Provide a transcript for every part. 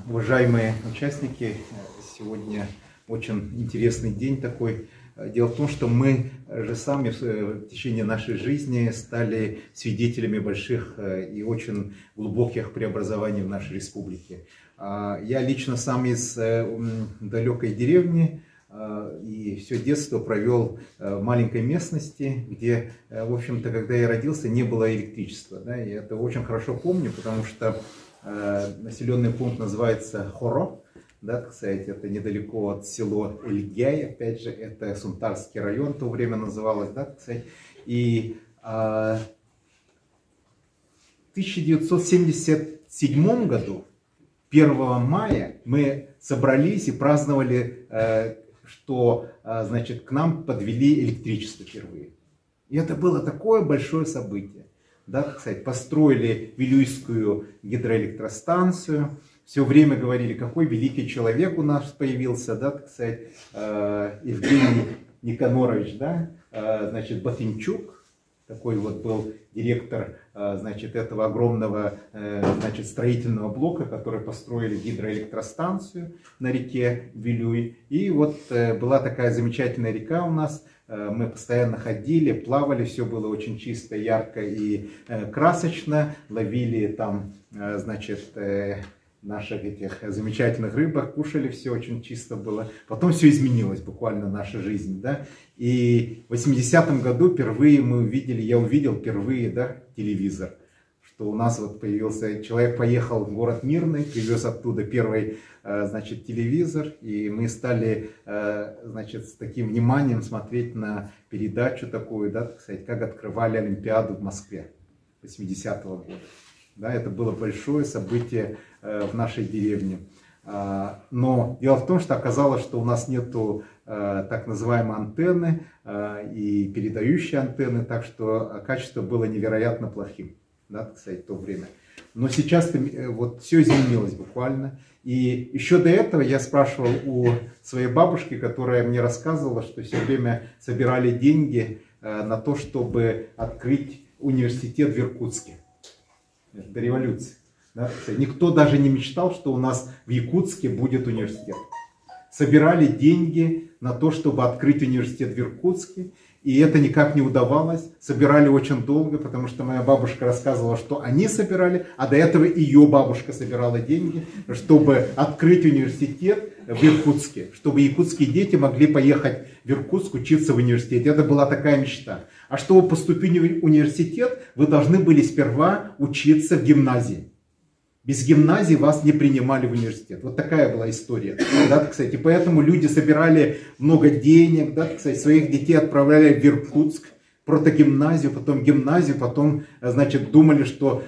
Уважаемые участники, сегодня очень интересный день такой. Дело в том, что мы же сами в течение нашей жизни стали свидетелями больших и очень глубоких преобразований в нашей республике. Я лично сам из далекой деревни и все детство провел в маленькой местности, где, в общем-то, когда я родился, не было электричества. Да? И это очень хорошо помню, потому что населенный пункт называется Хоро, да, так сказать, это недалеко от села Эльгяй, опять же, это Сунтарский район, в то время называлось, да, так сказать. И в 1977 году, 1 мая, мы собрались и праздновали, что, значит, к нам подвели электричество впервые. И это было такое большое событие. Да, так сказать, построили Вилюйскую гидроэлектростанцию, все время говорили, какой великий человек у нас появился, да, так сказать, Евгений Никонорович, да, значит, Батынчук, такой вот был директор, значит, этого огромного, значит, строительного блока, который построили гидроэлектростанцию на реке Вилюй. И вот была такая замечательная река у нас. Мы постоянно ходили, плавали, все было очень чисто, ярко и красочно. Ловили там, значит, наших этих замечательных рыбок, кушали, все очень чисто было. Потом все изменилось, буквально наша жизнь, да. И в 80-м году впервые я увидел впервые, да, телевизор. Что у нас вот появился, человек поехал в город Мирный, привез оттуда первый, значит, телевизор, и мы стали, значит, с таким вниманием смотреть на передачу такую, да, так сказать, как открывали Олимпиаду в Москве 80-го года. Да, это было большое событие в нашей деревне. Но дело в том, что оказалось, что у нас нету так называемой антенны и передающей антенны, так что качество было невероятно плохим. Да, так сказать, в то время. Но сейчас вот все изменилось буквально. И еще до этого я спрашивал у своей бабушки, которая мне рассказывала, что все время собирали деньги на то, чтобы открыть университет в Иркутске. До революции. Да, никто даже не мечтал, что у нас в Якутске будет университет. Собирали деньги на то, чтобы открыть университет в Иркутске. И это никак не удавалось. Собирали очень долго, потому что моя бабушка рассказывала, что они собирали, а до этого ее бабушка собирала деньги, чтобы открыть университет в Иркутске, чтобы якутские дети могли поехать в Иркутск учиться в университете. Это была такая мечта. А чтобы поступить в университет, вы должны были сперва учиться в гимназии. Без гимназии вас не принимали в университет. Вот такая была история. Да, так сказать. И поэтому люди собирали много денег, да, так сказать, своих детей отправляли в Иркутск, протогимназию, потом, значит, думали, что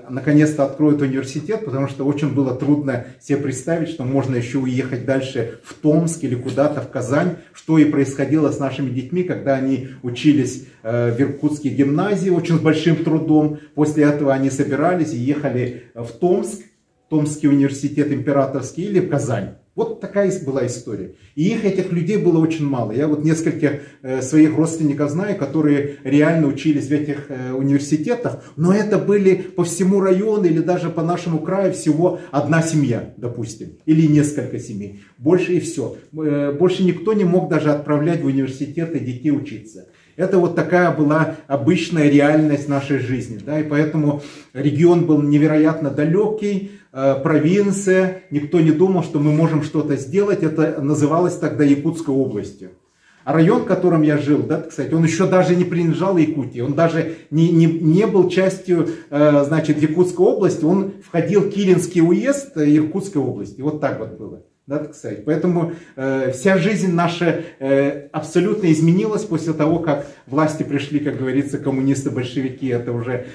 наконец-то откроют университет, потому что очень было трудно себе представить, что можно еще уехать дальше в Томск или куда-то в Казань, что и происходило с нашими детьми, когда они учились в Иркутской гимназии очень с большим трудом. После этого они собирались и ехали в Томск, Томский университет императорский или в Казань. Вот такая была история. И этих людей было очень мало. Я вот нескольких своих родственников знаю, которые реально учились в этих университетах, но это были по всему району или даже по нашему краю всего одна семья, допустим, или несколько семей. Больше и все. Больше никто не мог даже отправлять в университеты детей учиться. Это вот такая была обычная реальность нашей жизни. Да? И поэтому регион был невероятно далекий, провинция, никто не думал, что мы можем что-то сделать. Это называлось тогда Якутской областью. А район, в котором я жил, да, кстати, он еще даже не принадлежал Якутии, он даже не был частью, значит, Якутской области, он входил в Килинский уезд Иркутской области. Вот так вот было. Да, так сказать. Поэтому вся жизнь наша абсолютно изменилась после того, как власти пришли, как говорится, коммунисты-большевики. Это уже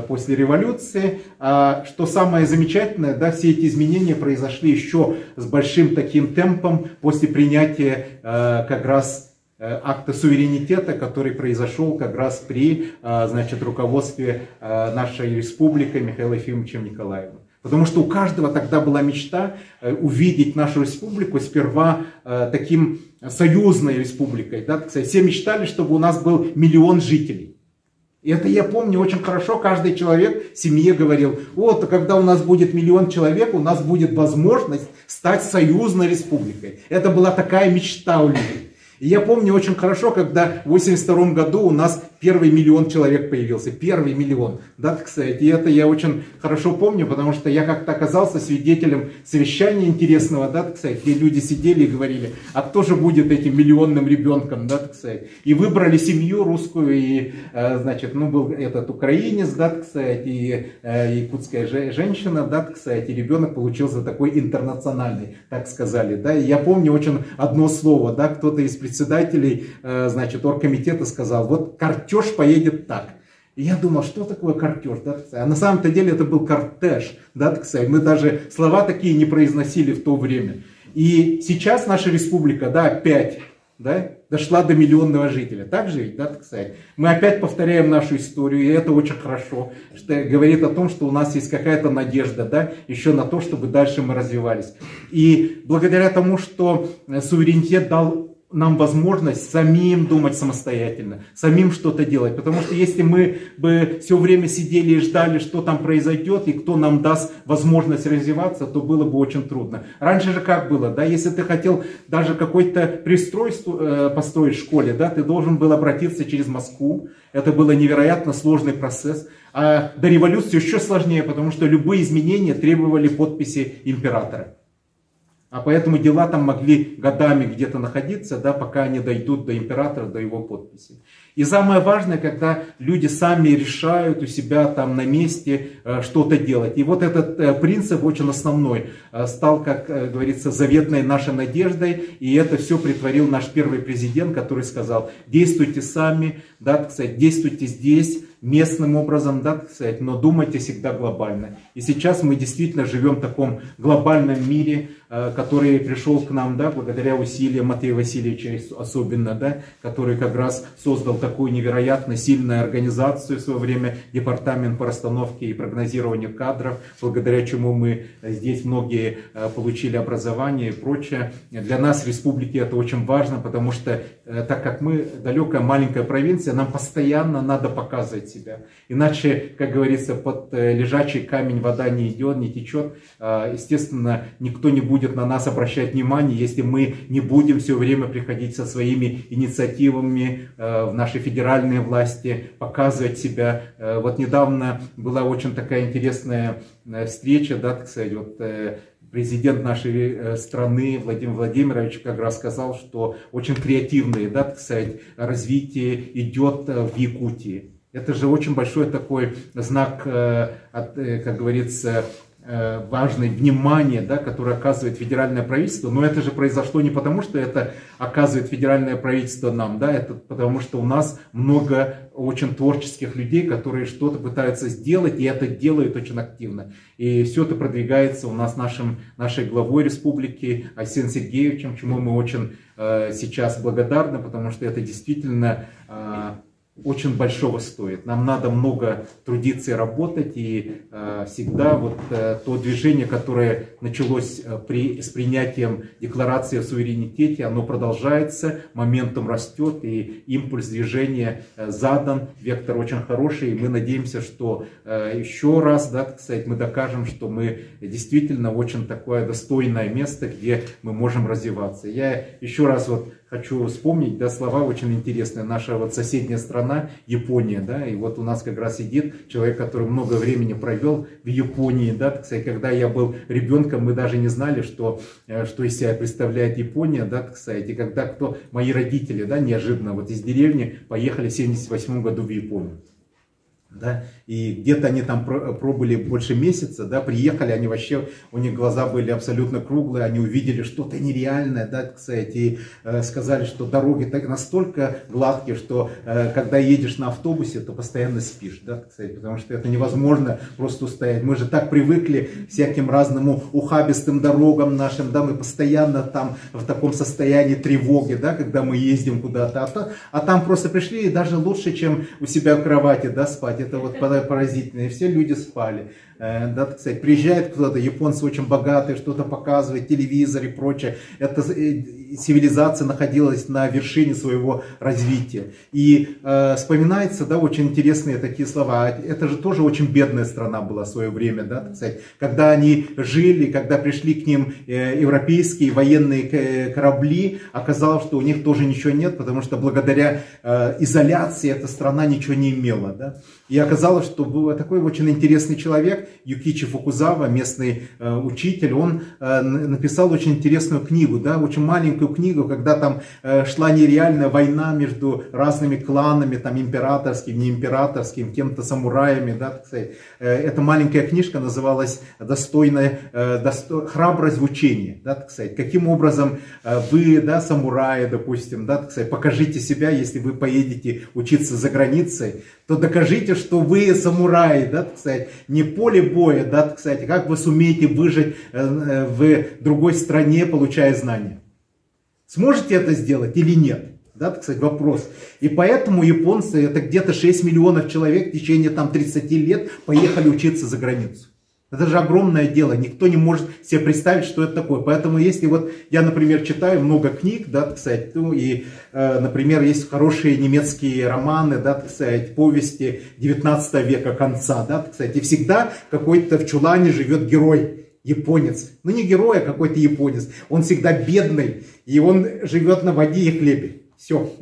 после революции. Что самое замечательное, да, все эти изменения произошли еще с большим таким темпом после принятия как раз акта суверенитета, который произошел как раз при, значит, руководстве нашей республики Михаилом Ефимовичем Николаевым. Потому что у каждого тогда была мечта увидеть нашу республику сперва таким союзной республикой. Да? Все мечтали, чтобы у нас был 1 000 000 жителей. И это я помню очень хорошо, каждый человек в семье говорил: вот, когда у нас будет 1 000 000 человек, у нас будет возможность стать союзной республикой. Это была такая мечта у людей. И я помню очень хорошо, когда в 1982 году у нас первый 1 000 000 человек появился. Первый 1 000 000. Да, так сказать. И это я очень хорошо помню, потому что я как-то оказался свидетелем совещания интересного, да, так сказать, где люди сидели и говорили: а кто же будет этим миллионным ребенком, да, так сказать. И выбрали семью русскую, и, значит, ну, был этот украинец, да, так сказать, и якутская женщина, да, так сказать, и ребенок получился такой интернациональный, так сказали, да. И я помню очень одно слово, да, кто-то из председателей, значит, оргкомитета сказал: вот кортеж поедет так. И я думал, что такое кортеж, да, а на самом-то деле это был кортеж, да, так сказать. Мы даже слова такие не произносили в то время. И сейчас наша республика, да, опять, да, дошла до миллионного жителя. Так же ведь, да, так сказать. Мы опять повторяем нашу историю, и это очень хорошо, что говорит о том, что у нас есть какая-то надежда, да, еще на то, чтобы дальше мы развивались. И благодаря тому, что суверенитет дал нам возможность самим думать самостоятельно, самим что-то делать. Потому что если мы бы все время сидели и ждали, что там произойдет, и кто нам даст возможность развиваться, то было бы очень трудно. Раньше же как было, да, если ты хотел даже какое-то пристройство построить в школе, да, ты должен был обратиться через Москву. Это был невероятно сложный процесс. А до революции еще сложнее, потому что любые изменения требовали подписи императора. А поэтому дела там могли годами где-то находиться, да, пока они дойдут до императора, до его подписи. И самое важное, когда люди сами решают у себя там на месте что-то делать. И вот этот принцип очень основной стал, как говорится, заветной нашей надеждой. И это все притворил наш первый президент, который сказал: действуйте сами, да, так сказать, действуйте здесь, местным образом, да, так сказать, но думайте всегда глобально. И сейчас мы действительно живем в таком глобальном мире, который пришел к нам, да, благодаря усилиям Матвея Васильевича особенно, да, который как раз создал такую невероятно сильную организацию в свое время, департамент по расстановке и прогнозированию кадров, благодаря чему мы здесь многие получили образование и прочее. Для нас, республики, это очень важно, потому что так как мы далекая маленькая провинция, нам постоянно надо показывать себя. Иначе, как говорится, под лежачий камень вода не идет, не течет. Естественно, никто не будет на нас обращать внимание, если мы не будем все время приходить со своими инициативами в наши федеральные власти, показывать себя. Вот недавно была очень такая интересная встреча, да, так сказать, вот президент нашей страны Владимир Владимирович как раз сказал, что очень креативное, да, так сказать, развитие идет в Якутии. Это же очень большой такой знак, как говорится, важное внимание, да, которое оказывает федеральное правительство. Но это же произошло не потому, что это оказывает федеральное правительство нам, да, это потому, что у нас много очень творческих людей, которые что-то пытаются сделать, и это делают очень активно. И все это продвигается у нас нашей главой республики Арсением Сергеевичем, чему мы очень сейчас благодарны, потому что это действительно очень большого стоит. Нам надо много трудиться и работать, и всегда вот то движение, которое началось с принятием декларации о суверенитете, оно продолжается, моментум растет, и импульс движения задан, вектор очень хороший, и мы надеемся, что еще раз, да, так сказать, мы докажем, что мы действительно очень такое достойное место, где мы можем развиваться. Я еще раз вот хочу вспомнить, да, слова очень интересные. Наша вот соседняя страна, Япония, да, и вот у нас как раз сидит человек, который много времени провел в Японии, да, так сказать, когда я был ребенком, мы даже не знали, что из себя представляет Япония, да, так сказать, и когда мои родители, да, неожиданно вот из деревни поехали в 1978 году в Японию. Да, и где-то они там пробыли больше месяца, да, приехали, они вообще, у них глаза были абсолютно круглые, они увидели что-то нереальное, да, кстати, и сказали, что дороги так настолько гладкие, что когда едешь на автобусе, то постоянно спишь, да, кстати, потому что это невозможно просто устоять. Мы же так привыкли к всяким разным ухабистым дорогам нашим, да, мы постоянно там в таком состоянии тревоги, да, когда мы ездим куда-то, а там просто пришли и даже лучше, чем у себя в кровати, да, спать. Это вот поразительное, все люди спали. Да, так сказать, приезжает кто-то, японцы очень богатые, что-то показывают, телевизор и прочее. Эта цивилизация находилась на вершине своего развития. И вспоминается, да, очень интересные такие слова. Это же тоже очень бедная страна была в свое время, да, так сказать. Когда они жили, когда пришли к ним европейские военные корабли, оказалось, что у них тоже ничего нет, потому что благодаря изоляции эта страна ничего не имела, да. И оказалось, что был такой очень интересный человек, Юкичи Фукузава, местный учитель, он написал очень интересную книгу, да, очень маленькую книгу, когда там шла нереальная война между разными кланами, там императорским, неимператорским, кем-то самураями, да, так сказать. Эта маленькая книжка называлась «Храбрость в учении», да, так сказать. Каким образом вы, да, самураи, допустим, да, так сказать, покажите себя, если вы поедете учиться за границей, то докажите, что вы самураи, да, так сказать, не поле боя, да, так сказать, как вы сумеете выжить в другой стране, получая знания. Сможете это сделать или нет? Да, так сказать, вопрос. И поэтому японцы, это где-то 6 миллионов человек в течение там 30 лет поехали учиться за границу. Это же огромное дело, никто не может себе представить, что это такое. Поэтому если вот я, например, читаю много книг, да, так сказать, ну и, например, есть хорошие немецкие романы, да, так сказать, повести 19 века конца, да, так сказать, и всегда какой-то в чулане живет герой, японец. Ну не герой, а какой-то японец. Он всегда бедный, и он живет на воде и хлебе. Все.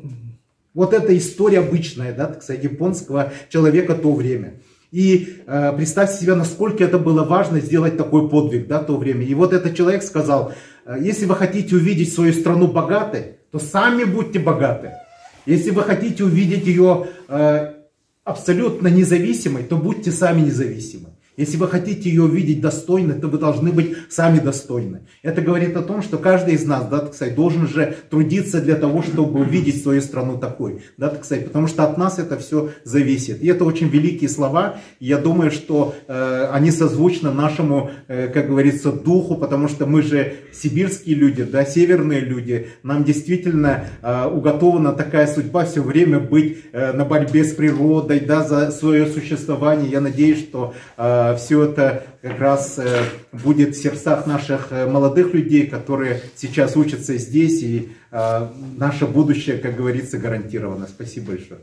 Вот это история обычная, да, так сказать, японского человека в то время. И представьте себе, насколько это было важно сделать такой подвиг, да, в то время. И вот этот человек сказал: если вы хотите увидеть свою страну богатой, то сами будьте богаты. Если вы хотите увидеть ее абсолютно независимой, то будьте сами независимы. Если вы хотите ее увидеть достойной, то вы должны быть сами достойны. Это говорит о том, что каждый из нас, да, так сказать, должен же трудиться для того, чтобы увидеть свою страну такой. Да, так сказать, потому что от нас это все зависит. И это очень великие слова. И я думаю, что они созвучны нашему, как говорится, духу, потому что мы же сибирские люди, да, северные люди. Нам действительно уготована такая судьба все время быть на борьбе с природой, да, за свое существование. Я надеюсь, что все это как раз будет в сердцах наших молодых людей, которые сейчас учатся здесь, и наше будущее, как говорится, гарантировано. Спасибо большое.